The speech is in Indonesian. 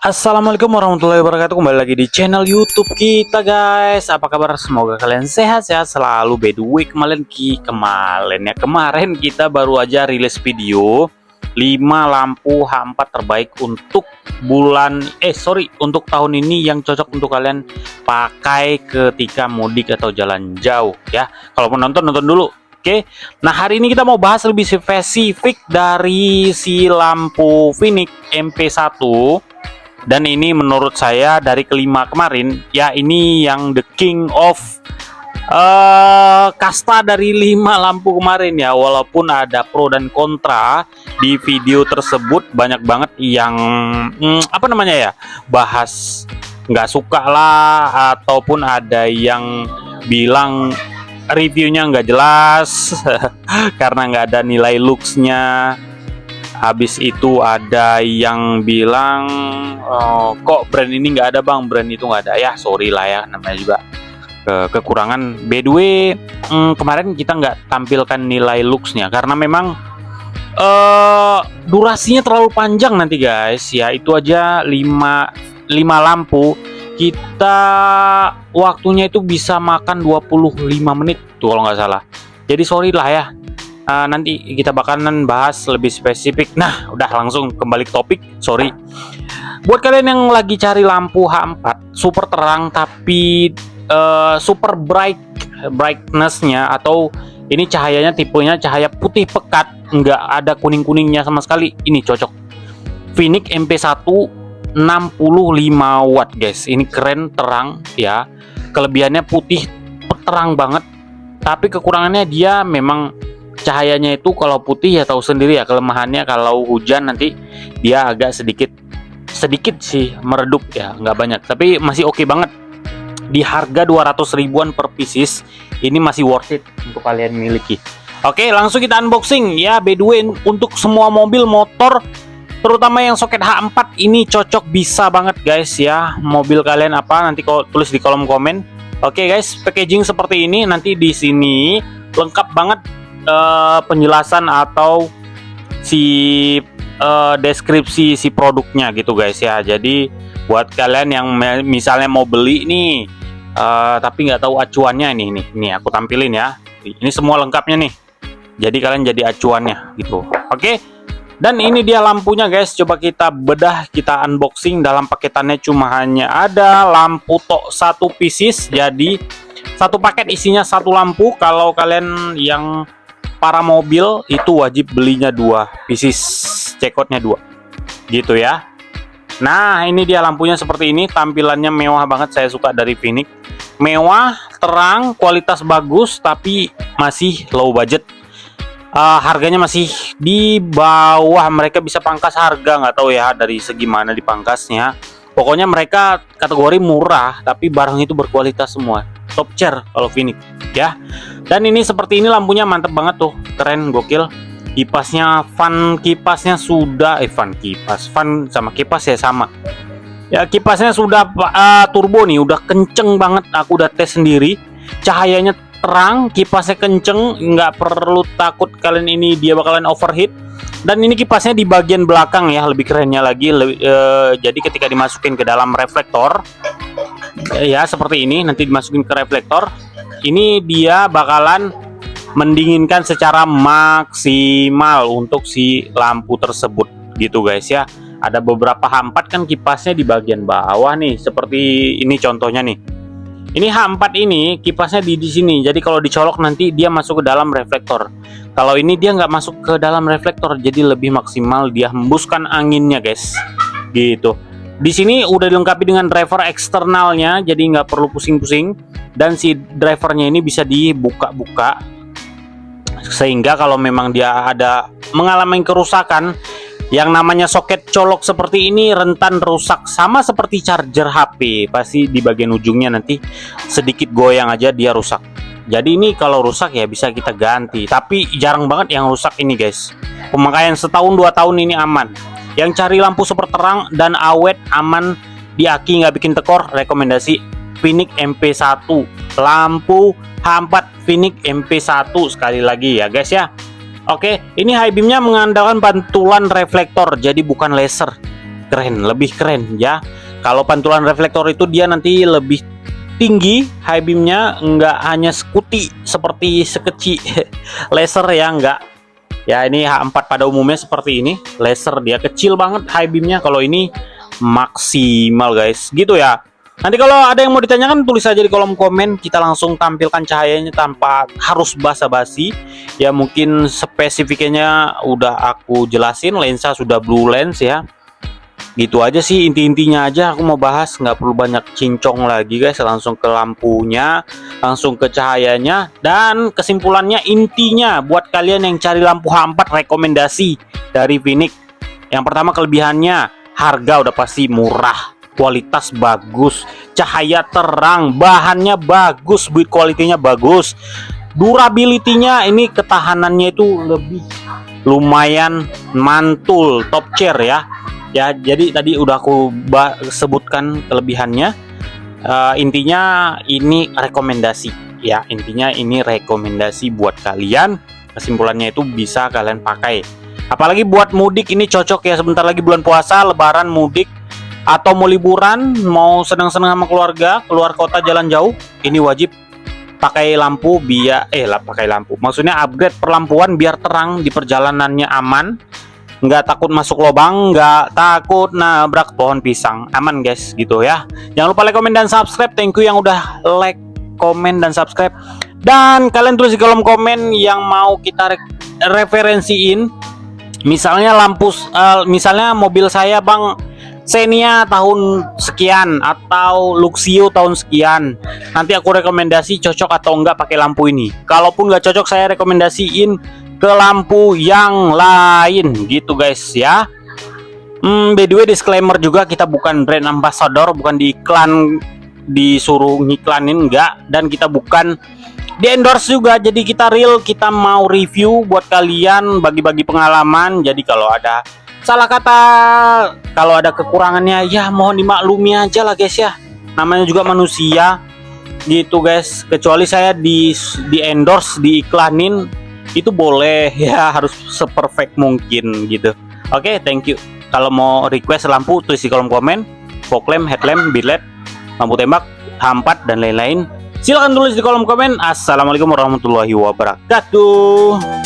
Assalamualaikum warahmatullahi wabarakatuh. Kembali lagi di channel YouTube kita, guys. Apa kabar? Semoga kalian sehat-sehat selalu. By the way, kemarin kita baru aja rilis video 5 lampu H4 terbaik untuk untuk tahun ini yang cocok untuk kalian pakai ketika mudik atau jalan jauh ya. Kalau mau nonton dulu. Oke, nah hari ini kita mau bahas lebih spesifik dari si lampu Phoenix MP1. Dan ini menurut saya dari kelima kemarin ya, ini yang the king of kasta dari 5 lampu kemarin ya. Walaupun ada pro dan kontra di video tersebut, banyak banget yang bahas nggak suka lah, ataupun ada yang bilang reviewnya nggak jelas karena nggak ada nilai looksnya. Habis itu ada yang bilang kok brand ini nggak ada bang, brand itu nggak ada. Ya sorry lah ya, namanya juga kekurangan. By the way, kemarin kita nggak tampilkan nilai looksnya karena memang durasinya terlalu panjang nanti guys ya. Itu aja 5 lampu, kita waktunya itu bisa makan 25 menit tuh kalau nggak salah. Jadi sorry lah ya, nanti kita bakalan bahas lebih spesifik. Nah udah langsung kembali ke topik. Sorry buat kalian yang lagi cari lampu H4 super terang tapi super brightnessnya, atau ini cahayanya tipenya cahaya putih pekat, nggak ada kuning-kuningnya sama sekali, ini cocok. Phoenix MP1 65 watt guys. Ini keren, terang ya. Kelebihannya putih terang banget, tapi kekurangannya dia memang cahayanya itu kalau putih ya tahu sendiri ya kelemahannya. Kalau hujan nanti dia agak sedikit sih meredup ya, nggak banyak, tapi masih oke banget. Di harga 200 ribuan per pieces ini masih worth it untuk kalian miliki. Oke, langsung kita unboxing ya. By the way, untuk semua mobil motor terutama yang soket H4 ini cocok, bisa banget guys ya. Mobil kalian apa nanti kau tulis di kolom komen. Oke guys, packaging seperti ini. Nanti di sini lengkap banget penjelasan atau si deskripsi si produknya gitu guys ya. Jadi buat kalian yang misalnya mau beli nih tapi nggak tahu acuannya, ini aku tampilin ya. Ini semua lengkapnya nih, jadi kalian jadi acuannya gitu. Oke, dan ini dia lampunya guys. Coba kita bedah, kita unboxing. Dalam paketannya cuma hanya ada lampu tok 1 pieces, jadi satu paket isinya 1 lampu. Kalau kalian yang para mobil itu wajib belinya 2 pieces, cekotnya 2 gitu ya. Nah ini dia lampunya seperti ini, tampilannya mewah banget. Saya suka dari Phoenix, mewah, terang, kualitas bagus, tapi masih low budget. Harganya masih di bawah, mereka bisa pangkas harga, nggak tahu ya dari segi mana dipangkasnya. Pokoknya mereka kategori murah tapi barang itu berkualitas semua, top tier kalau Phoenix ya. Dan ini seperti ini lampunya, mantep banget tuh, keren, gokil. Kipasnya, fan kipasnya sudah fan sama kipas ya sama ya. Kipasnya sudah turbo nih, udah kenceng banget. Aku udah tes sendiri, cahayanya terang, kipasnya kenceng, nggak perlu takut kalian ini dia bakalan overheat. Dan ini kipasnya di bagian belakang ya, lebih kerennya lagi. Jadi ketika dimasukin ke dalam reflektor ya seperti ini, nanti dimasukin ke reflektor, ini dia bakalan mendinginkan secara maksimal untuk si lampu tersebut gitu guys ya. Ada beberapa H4 kan kipasnya di bagian bawah nih, seperti ini contohnya nih. Ini H4 ini kipasnya di sini, jadi kalau dicolok nanti dia masuk ke dalam reflektor. Kalau ini dia nggak masuk ke dalam reflektor, jadi lebih maksimal dia hembuskan anginnya guys gitu. Di sini udah dilengkapi dengan driver eksternalnya, jadi nggak perlu pusing-pusing. Dan si drivernya ini bisa dibuka-buka, sehingga kalau memang dia ada mengalami kerusakan, yang namanya soket colok seperti ini rentan rusak, sama seperti charger HP, pasti di bagian ujungnya nanti sedikit goyang aja dia rusak. Jadi ini kalau rusak ya bisa kita ganti, tapi jarang banget yang rusak ini guys. Pemakaian setahun 2 tahun ini aman. Yang cari lampu super terang dan awet, aman, di aki nggak bikin tekor, rekomendasi Phoenix MP1, lampu H4 Phoenix MP1 sekali lagi ya guys ya. Oke, ini high beamnya mengandalkan pantulan reflektor, jadi bukan laser. lebih keren ya. Kalau pantulan reflektor itu dia nanti lebih tinggi high beamnya, nggak hanya sekuti seperti sekecil laser ya, enggak ya. Ini H4 pada umumnya seperti ini, laser dia kecil banget high beamnya, kalau ini maksimal guys, gitu ya. Nanti kalau ada yang mau ditanyakan tulis aja di kolom komen, kita langsung tampilkan cahayanya tanpa harus basa-basi ya. Mungkin spesifikasinya udah aku jelasin, lensa sudah blue lens ya. Gitu aja sih, inti-intinya aja aku mau bahas, nggak perlu banyak cincong lagi guys. Langsung ke lampunya, langsung ke cahayanya, dan kesimpulannya intinya buat kalian yang cari lampu H4 rekomendasi dari Viniq. Yang pertama kelebihannya, harga udah pasti murah, kualitas bagus, cahaya terang, bahannya bagus, build quality-nya bagus, durability-nya ini ketahanannya itu lebih lumayan mantul, top chair ya. Ya, jadi tadi udah aku sebutkan kelebihannya. Intinya ini rekomendasi ya, intinya ini rekomendasi buat kalian. Kesimpulannya itu bisa kalian pakai, apalagi buat mudik ini cocok ya. Sebentar lagi bulan puasa, lebaran, mudik, atau mau liburan, mau senang-senang sama keluarga, keluar kota jalan jauh, ini wajib pakai lampu pakai lampu, maksudnya upgrade perlampuan biar terang di perjalanannya, aman, nggak takut masuk lubang, nggak takut nabrak pohon pisang, aman guys, gitu ya. Jangan lupa like, komen, dan subscribe. Thank you yang udah like, komen, dan subscribe. Dan kalian tulis di kolom komen yang mau kita referensiin, misalnya misalnya mobil saya bang Xenia tahun sekian atau Luxio tahun sekian, nanti aku rekomendasi cocok atau enggak pakai lampu ini. Kalaupun nggak cocok, saya rekomendasiin ke lampu yang lain, gitu guys ya. By the way, disclaimer juga, kita bukan brand ambassador, bukan disuruh ngiklanin, enggak, dan kita bukan di endorse juga. Jadi kita real, kita mau review buat kalian, bagi-bagi pengalaman. Jadi kalau ada salah kata, kalau ada kekurangannya ya mohon dimaklumi aja lah guys ya, namanya juga manusia, gitu guys. Kecuali saya di endorse, diiklanin, itu boleh ya, harus seperfect mungkin gitu. Oke, thank you. Kalau mau request lampu tulis di kolom komen, fog lamp, headlamp, bead LED, lampu tembak, H4 dan lain-lain, silahkan tulis di kolom komen. Assalamualaikum warahmatullahi wabarakatuh.